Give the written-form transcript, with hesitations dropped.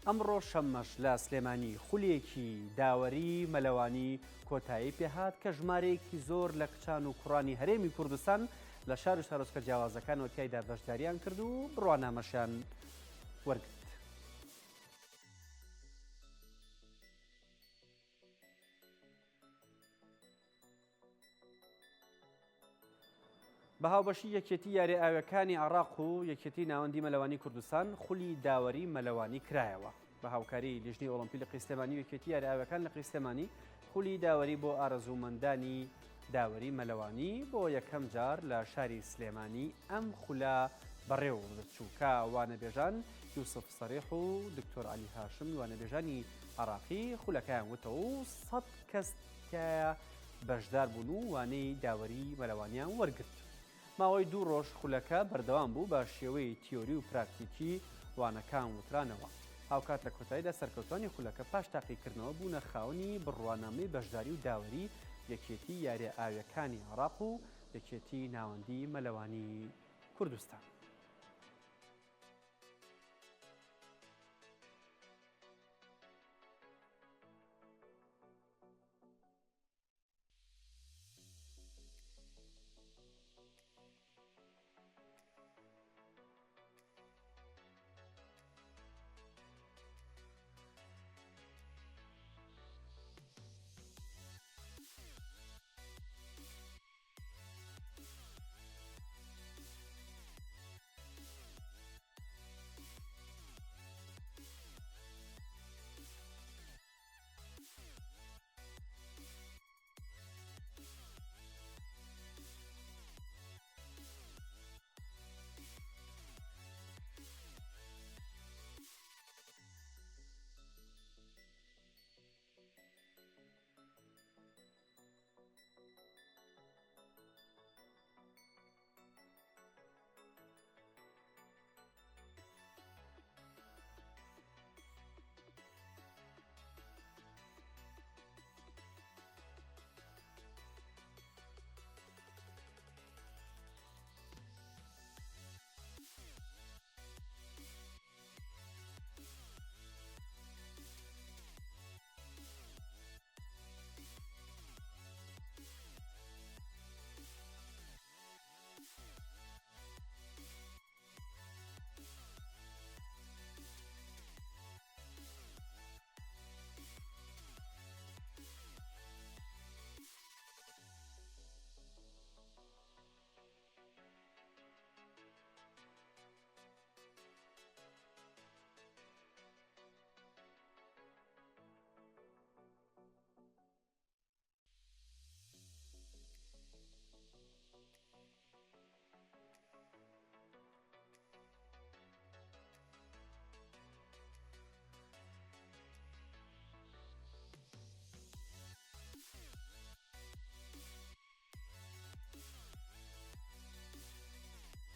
ئەمڕۆ شەممەش لە سلێمانی خولێکی داوەری مەلەوانی کۆتایی پێهات کە ژمارەیەکی زۆر لە کچان و کوڕانی هەرێمی کوردستان لە شار و شارۆچکە جیاوازەکانەوە تیایدا بەشداریان کرد و بڕوانامەشیان وەرگرت. بە هاوبەشی یەکێتی یاری ئاویەکانی عێراق و یەکێتی ناوەندی مەلەوانی کوردستان خولی داوەری مەلەوانی کرایەوە. بە هاوکاری لیژنەی ئۆڵمپی لە قیسلێمانی و یەکێتی یاری ئاویەکان لە قیسلێمانی خولی داوەری بۆ ئارەزوومەندانی داوەری مەلەوانی بۆ یەکەم جار لە شاری سلێمانی ئەم خولا بەڕێوە دەچووکە وانەبێژان یوسف سەریح و دکتۆر عەلی هاشم وانەبێژانی عێراقی خولەکەیان وتەوە و 100 کەس تایە بەشدار بوون و وانەی داوەری مەلەوانیان وەرگرت. ماوەی 2 ڕۆژ خولەکە بەردەوام بوو بە شێوەی تیۆری و پراکتیکی وانەکان وترانەوە. هاوکات لە کۆتاییدا سەرکەوتوانی خولەکە پاش تاقیکردنەوە بوونە خاوەنی بڕوانامەی بەشداری و داوەری یەکێتی یاریە ئاویەکانی عێراق و یەکێتی ناوەندی مەلەوانی کوردستان.